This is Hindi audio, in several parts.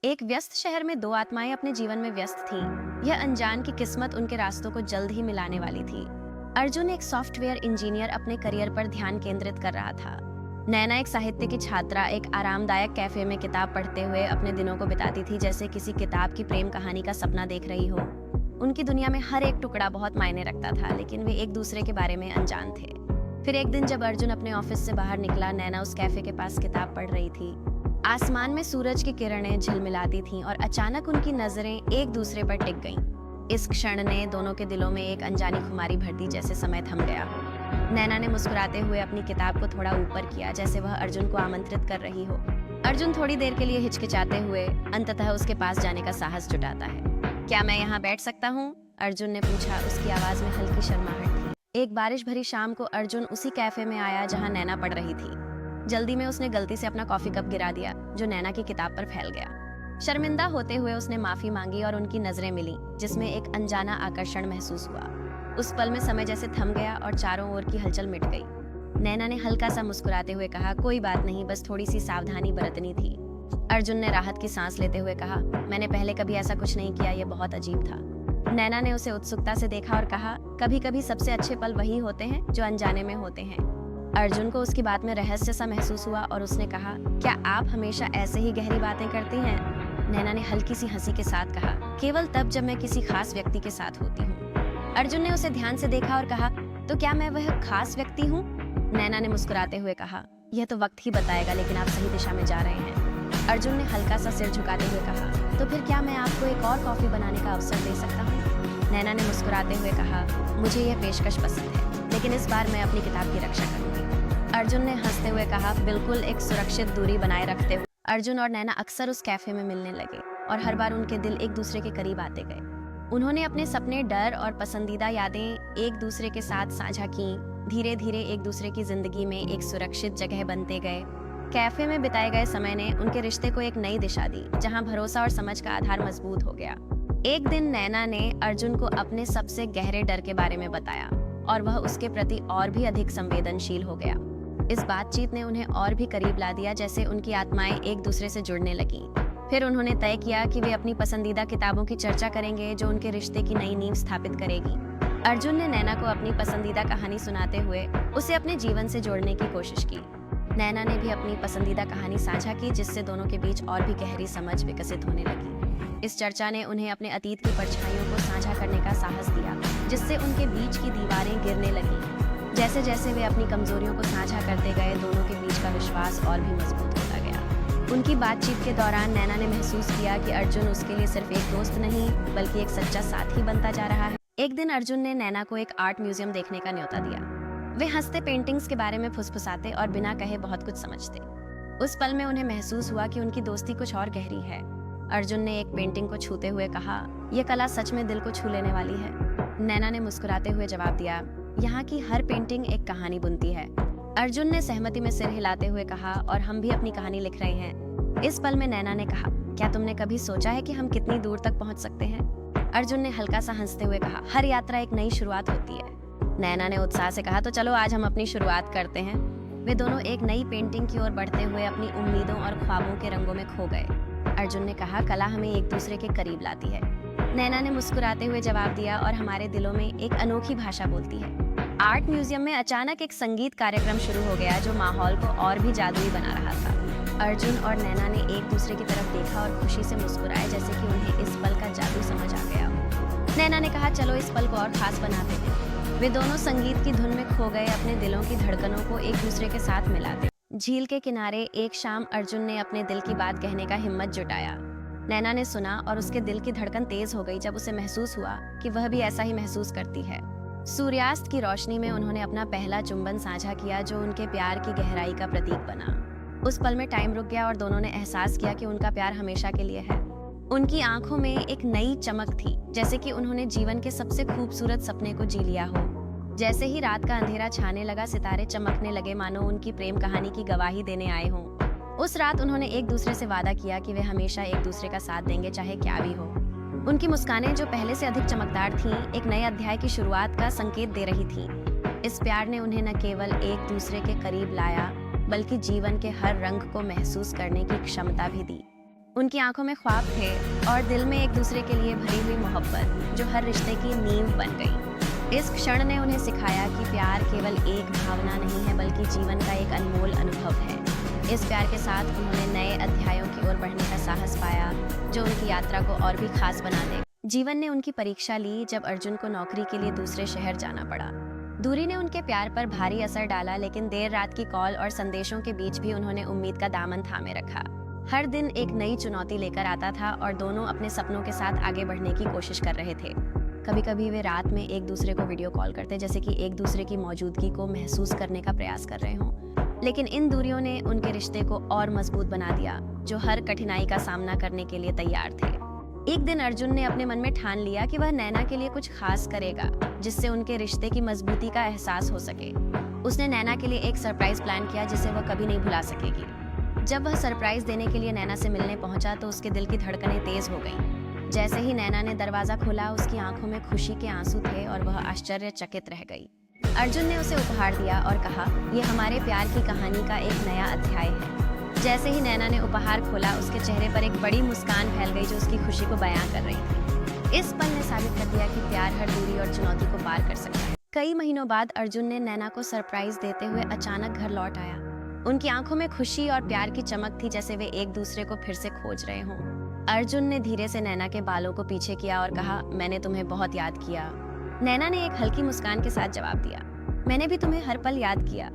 एक व्यस्त शहर में दो आत्माएं अपने जीवन में व्यस्त थीं। यह अनजान की किस्मत उनके रास्तों को जल्द ही मिलाने वाली थी। अर्जुन एक सॉफ्टवेयर इंजीनियर अपने करियर पर ध्यान केंद्रित कर रहा था। नैना एक साहित्य की छात्रा एक आरामदायक कैफे में किताब पढ़ते हुए अपने दिनों को बिताती थी, जैसे किसी किताब की प्रेम कहानी का सपना देख रही हो। उनकी दुनिया में हर एक टुकड़ा बहुत मायने रखता था, लेकिन वे एक दूसरे के बारे में अनजान थे। फिर एक दिन जब अर्जुन अपने ऑफिस से बाहर निकला, नैना उस कैफे के पास किताब पढ़ रही थी। आसमान में सूरज की किरणें झिलमिलाती थीं और अचानक उनकी नजरें एक दूसरे पर टिक गईं। इस क्षण ने दोनों के दिलों में एक अनजानी खुमारी भर दी, जैसे समय थम गया हो। नैना ने मुस्कुराते हुए अपनी किताब को थोड़ा ऊपर किया, जैसे वह अर्जुन को आमंत्रित कर रही हो। अर्जुन थोड़ी देर के लिए हिचकिचाते हुए अंततः उसके पास जाने का साहस जुटाता है। क्या मैं यहाँ बैठ सकता हूँ? अर्जुन ने पूछा। उसकी आवाज में हल्की शर्माहट थी। एक बारिश भरी शाम को अर्जुन उसी कैफे में आया जहाँ नैना पढ़ रही थी। जल्दी में उसने गलती से अपना कॉफी कप गिरा दिया, जो नैना की किताब पर फैल गया। शर्मिंदा होते हुए उसने माफी मांगी और उनकी नजरें मिली, जिसमें एक अनजाना आकर्षण महसूस हुआ। उस पल में समय जैसे थम गया और चारों ओर की हलचल मिट गई। नैना ने हल्का सा मुस्कुराते हुए कहा, कोई बात नहीं, बस थोड़ी सी सावधानी बरतनी थी। अर्जुन ने राहत की सांस लेते हुए कहा, मैंने पहले कभी ऐसा कुछ नहीं किया, ये बहुत अजीब था। नैना ने उसे उत्सुकता से देखा और कहा, कभी कभी सबसे अच्छे पल वही होते हैं जो अनजाने में होते हैं। अर्जुन को उसकी बात में रहस्य सा महसूस हुआ और उसने कहा, क्या आप हमेशा ऐसे ही गहरी बातें करती हैं? नैना ने हल्की सी हंसी के साथ कहा, केवल तब जब मैं किसी खास व्यक्ति के साथ होती हूँ। अर्जुन ने उसे ध्यान से देखा और कहा, तो क्या मैं वह खास व्यक्ति हूँ? नैना ने मुस्कुराते हुए कहा, यह तो वक्त ही बताएगा, लेकिन आप सही दिशा में जा रहे हैं। अर्जुन ने हल्का सा सिर झुकाते हुए कहा, तो फिर क्या मैं आपको एक और कॉफी बनाने का अवसर दे सकता हूँ? नैना ने मुस्कुराते हुए कहा, मुझे यह पेशकश पसंद है, लेकिन इस बार मैं अपनी किताब की रक्षा करूंगी। अर्जुन ने हंसते हुए कहा, बिल्कुल, एक सुरक्षित दूरी बनाए रखते हुए। अर्जुन और नैना अक्सर उस कैफे में मिलने लगे और हर बार उनके दिल एक दूसरे के करीब आते गए। उन्होंने अपने सपने, डर और पसंदीदा यादें एक दूसरे के साथ साझा की। धीरे धीरे एक दूसरे की जिंदगी में एक सुरक्षित जगह बनते गए। कैफे में बिताए गए समय ने उनके रिश्ते को एक नई दिशा दी, जहां भरोसा और समझ का आधार मजबूत हो गया। एक दिन नैना ने अर्जुन को अपने सबसे गहरे डर के बारे में बताया और वह उसके प्रति और भी अधिक संवेदनशील हो गया। इस बातचीत ने उन्हें और भी करीब ला दिया, जैसे उनकी आत्माएं एक दूसरे से जुड़ने लगीं। फिर उन्होंने तय किया कि वे अपनी पसंदीदा किताबों की चर्चा करेंगे, जो उनके रिश्ते की नई नींव स्थापित करेगी। अर्जुन ने नैना को अपनी पसंदीदा कहानी सुनाते हुए उसे अपने जीवन से जोड़ने की कोशिश की। नैना ने भी अपनी पसंदीदा कहानी साझा की, जिससे दोनों के बीच और भी गहरी समझ विकसित होने लगी। इस चर्चा ने उन्हें अपने अतीत की परछाइयों को साझा करने का साहस दिया, जिससे उनके बीच की दीवारें गिरने लगीं। जैसे जैसे वे अपनी कमजोरियों को साझा करते गए, दोनों के बीच का विश्वास और भी मजबूत होता गया। उनकी बातचीत के दौरान नैना ने महसूस किया कि अर्जुन उसके लिए सिर्फ एक दोस्त नहीं, बल्कि एक सच्चा साथी बनता जा रहा है। एक दिन अर्जुन ने नैना को एक आर्ट म्यूजियम देखने का न्योता दिया। वे हंसते, पेंटिंग्स के बारे में फुसफुसाते और बिना कहे बहुत कुछ समझते। उस पल में उन्हें महसूस हुआ कि उनकी दोस्ती कुछ और गहरी है। अर्जुन ने एक पेंटिंग को छूते हुए कहा, यह कला सच में दिल को छू लेने वाली है। नैना ने मुस्कुराते हुए जवाब दिया, यहाँ की हर पेंटिंग एक कहानी बुनती है। अर्जुन ने सहमति में सिर हिलाते हुए कहा, और हम भी अपनी कहानी लिख रहे हैं। इस पल में नैना ने कहा, क्या तुमने कभी सोचा है कि हम कितनी दूर तक पहुंच सकते हैं? अर्जुन ने हल्का सा हंसते हुए कहा, हर यात्रा एक नई शुरुआत होती है। नैना ने उत्साह से कहा, तो चलो आज हम अपनी शुरुआत करते हैं। वे दोनों एक नई पेंटिंग की ओर बढ़ते हुए अपनी उम्मीदों और ख्वाबों के रंगों में खो गए। अर्जुन ने कहा, कला हमें एक दूसरे के करीब लाती है। नैना ने मुस्कुराते हुए जवाब दिया, और हमारे दिलों में एक अनोखी भाषा बोलती है। आर्ट म्यूजियम में अचानक एक संगीत कार्यक्रम शुरू हो गया, जो माहौल को और भी जादुई बना रहा था। अर्जुन और नैना ने एक दूसरे की तरफ देखा और खुशी से मुस्कुराए, जैसे कि उन्हें इस पल का जादू समझ आ गया हो। नैना ने कहा, चलो इस पल को और खास बनाते हैं। वे दोनों संगीत की धुन में खो गए, अपने दिलों की धड़कनों को एक दूसरे के साथ मिलाते। झील के किनारे एक शाम अर्जुन ने अपने दिल की बात कहने का हिम्मत जुटाया। नैना ने सुना और उसके दिल की धड़कन तेज हो गई, जब उसे महसूस हुआ कि वह भी ऐसा ही महसूस करती है। सूर्यास्त की रोशनी में उन्होंने अपना पहला चुंबन साझा किया, जो उनके प्यार की गहराई का प्रतीक बना। उस पल में टाइम रुक गया और दोनों ने एहसास किया कि उनका प्यार हमेशा के लिए है। उनकी आंखों में एक नई चमक थी, जैसे कि उन्होंने जीवन के सबसे खूबसूरत सपने को जी लिया हो। जैसे ही रात का अंधेरा छाने लगा, सितारे चमकने लगे, मानो उनकी प्रेम कहानी की गवाही देने आए हों। उस रात उन्होंने एक दूसरे से वादा किया कि वे हमेशा एक दूसरे का साथ देंगे, चाहे क्या भी हो। उनकी मुस्कानें, जो पहले से अधिक चमकदार थीं, एक नए अध्याय की शुरुआत का संकेत दे रही थीं। इस प्यार ने उन्हें न केवल एक दूसरे के करीब लाया, बल्कि जीवन के हर रंग को महसूस करने की क्षमता भी दी। उनकी आंखों में ख्वाब थे और दिल में एक दूसरे के लिए भरी हुई मोहब्बत जो हर रिश्ते की नींव बन गई। इस क्षण ने उन्हें सिखाया कि प्यार केवल एक भावना नहीं है बल्कि जीवन का एक अनमोल अनुभव है। इस प्यार के साथ उन्होंने नए अध्यायों की ओर बढ़ने का साहस पाया जो उनकी यात्रा को और भी खास बना दे। जीवन ने उनकी परीक्षा ली जब अर्जुन को नौकरी के लिए दूसरे शहर जाना पड़ा। दूरी ने उनके प्यार पर भारी असर डाला, लेकिन देर रात की कॉल और संदेशों के बीच भी उन्होंने उम्मीद का दामन थामे रखा। हर दिन एक नई चुनौती लेकर आता था और दोनों अपने सपनों के साथ आगे बढ़ने की कोशिश कर रहे थे। कभी कभी वे रात में एक दूसरे को वीडियो कॉल करते, जैसे कि एक दूसरे की मौजूदगी को महसूस करने का प्रयास कर रहे हों। लेकिन इन दूरियों ने उनके रिश्ते को और मजबूत बना दिया, जो हर कठिनाई का सामना करने के लिए तैयार थे। एक दिन अर्जुन ने अपने मन में ठान लिया कि वह नैना के लिए कुछ खास करेगा, जिससे उनके रिश्ते की मजबूती का एहसास हो सके। उसने नैना के लिए एक सरप्राइज प्लान किया जिसे वह कभी नहीं भुला सकेगी। जब वह सरप्राइज देने के लिए नैना से मिलने पहुंचा तो उसके दिल की धड़कनें तेज हो गईं। जैसे ही नैना ने दरवाजा खोला, उसकी आंखों में खुशी के आंसू थे और वह आश्चर्यचकित रह गई। अर्जुन ने उसे उपहार दिया और कहा, "ये हमारे प्यार की कहानी का एक नया अध्याय है।" जैसे ही नैना ने उपहार खोला, उसके चेहरे पर एक बड़ी मुस्कान फैल गई जो उसकी खुशी को बयां कर रही थी। इस पल ने साबित कर दिया कि प्यार हर दूरी और चुनौती को पार कर सकता है। कई महीनों बाद अर्जुन ने नैना को सरप्राइज देते हुए अचानक घर लौट आया। उनकी आंखों में खुशी और प्यार की चमक थी, जैसे वे एक दूसरे को फिर से खोज रहे हों। अर्जुन ने धीरे से नैना के बालों को पीछे किया और कहा, "मैंने तुम्हें बहुत याद किया।" नैना ने एक हल्की मुस्कान के साथ जवाब दिया, "मैंने भी तुम्हें हर पल याद किया।"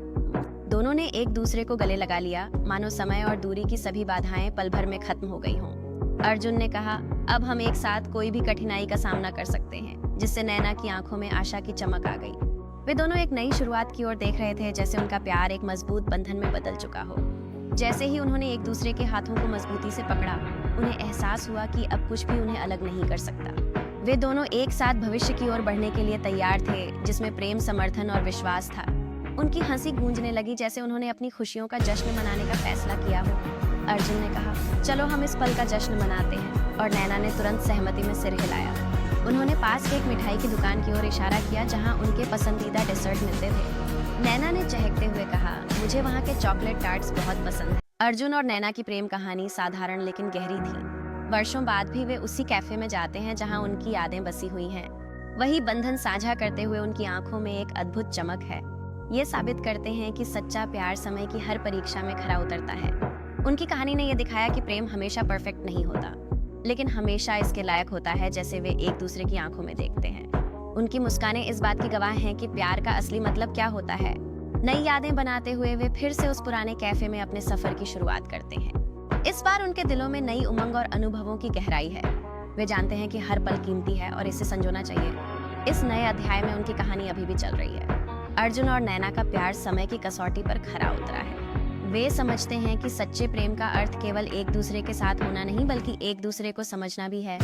दोनों ने एक दूसरे को गले लगा लिया, मानो समय और दूरी की सभी बाधाएं पल भर में खत्म हो गई हों। अर्जुन ने कहा, "अब हम एक साथ कोई भी कठिनाई का सामना कर सकते हैं," जिससे नैना की आंखों में आशा की चमक आ गई। वे दोनों एक नई शुरुआत की ओर देख रहे थे, जैसे उनका प्यार एक मजबूत बंधन में बदल चुका हो। जैसे ही उन्होंने एक दूसरे के हाथों को मजबूती से पकड़ा, उन्हें एहसास हुआ कि अब कुछ भी उन्हें अलग नहीं कर सकता। वे दोनों एक साथ भविष्य की ओर बढ़ने के लिए तैयार थे, जिसमें प्रेम, समर्थन और विश्वास था। उनकी हंसी गूंजने लगी, जैसे उन्होंने अपनी खुशियों का जश्न मनाने का फैसला किया हो। अर्जुन ने कहा, "चलो हम इस पल का जश्न मनाते हैं," और नैना ने तुरंत सहमति में सिर हिलाया। उन्होंने पास के एक मिठाई की दुकान की ओर इशारा किया जहां उनके पसंदीदा डेजर्ट मिलते थे। नैना ने चहकते हुए कहा, "मुझे वहां के चॉकलेट टार्ट्स बहुत पसंद हैं।" अर्जुन और नैना की प्रेम कहानी साधारण लेकिन गहरी थी। वर्षों बाद भी वे उसी कैफे में जाते हैं जहां उनकी यादें बसी हुई हैं। वही बंधन साझा करते हुए उनकी आंखों में एक अद्भुत चमक है। ये साबित करते हैं कि सच्चा प्यार समय की हर परीक्षा में खरा उतरता है। उनकी कहानी ने यह दिखाया कि प्रेम हमेशा परफेक्ट नहीं होता, लेकिन हमेशा इसके लायक होता है जैसे वे एक दूसरे की आंखों में देखते हैं। उनकी मुस्कानें इस बात की गवाह हैं कि प्यार का असली मतलब क्या होता है। नई यादें बनाते हुए वे फिर से उस पुराने कैफे में अपने सफर की शुरुआत करते हैं। इस बार उनके दिलों में नई उमंग और अनुभवों की गहराई है। वे जानते हैं कि हर पल कीमती है और इसे संजोना चाहिए। इस नए अध्याय में उनकी कहानी अभी भी चल रही है। अर्जुन और नैना का प्यार समय की कसौटी पर खरा उतरा है। वे समझते हैं कि सच्चे प्रेम का अर्थ केवल एक दूसरे के साथ होना नहीं, बल्कि एक दूसरे को समझना भी है।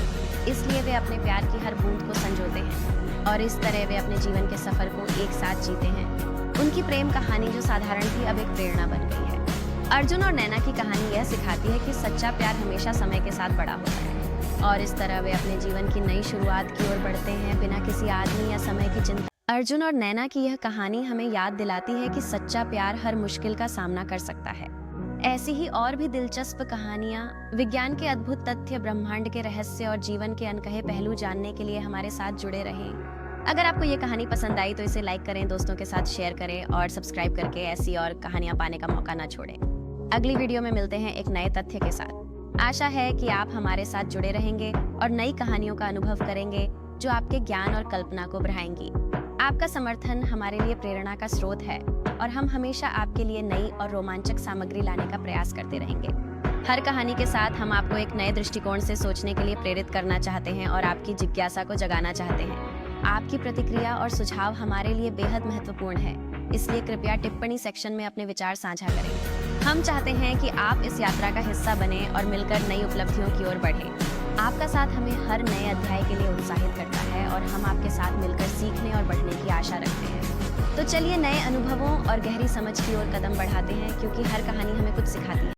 इसलिए वे अपने प्यार की हर बूंद को संजोते हैं और इस तरह वे अपने जीवन के सफर को एक साथ जीते हैं। उनकी प्रेम कहानी जो साधारण थी, अब एक प्रेरणा बन गई है। अर्जुन और नैना की कहानी यह सिखाती है कि सच्चा प्यार हमेशा समय के साथ बड़ा होता है और इस तरह वे अपने जीवन की नई शुरुआत की ओर बढ़ते हैं, बिना किसी आदमी या समय की चिंता। अर्जुन और नैना की यह कहानी हमें याद दिलाती है कि सच्चा प्यार हर मुश्किल का सामना कर सकता है। ऐसी ही और भी दिलचस्प कहानियां, विज्ञान के अद्भुत तथ्य, ब्रह्मांड के रहस्य और जीवन के अनकहे पहलू जानने के लिए हमारे साथ जुड़े रहें। अगर आपको ये कहानी पसंद आई तो इसे लाइक करें, दोस्तों के साथ शेयर करें और सब्सक्राइब करके ऐसी और कहानियां पाने का मौका ना छोड़ें। अगली वीडियो में मिलते हैं एक नए तथ्य के साथ। आशा है कि आप हमारे साथ जुड़े रहेंगे और नई कहानियों का अनुभव करेंगे जो आपके ज्ञान और कल्पना को बढ़ाएंगी। आपका समर्थन हमारे लिए प्रेरणा का स्रोत है और हम हमेशा आपके लिए नई और रोमांचक सामग्री लाने का प्रयास करते रहेंगे। हर कहानी के साथ हम आपको एक नए दृष्टिकोण से सोचने के लिए प्रेरित करना चाहते हैं और आपकी जिज्ञासा को जगाना चाहते हैं। आपकी प्रतिक्रिया और सुझाव हमारे लिए बेहद महत्वपूर्ण है, इसलिए कृपया टिप्पणी सेक्शन में अपने विचार साझा करें। हम चाहते हैं कि आप इस यात्रा का हिस्सा बने और मिलकर नई उपलब्धियों की ओर बढ़ें। आपका साथ हमें हर नए अध्याय के लिए उत्साहित करता है और हम आपके साथ मिलकर सीखने और बढ़ने की आशा रखते हैं। तो चलिए नए अनुभवों और गहरी समझ की ओर कदम बढ़ाते हैं, क्योंकि हर कहानी हमें कुछ सिखाती है।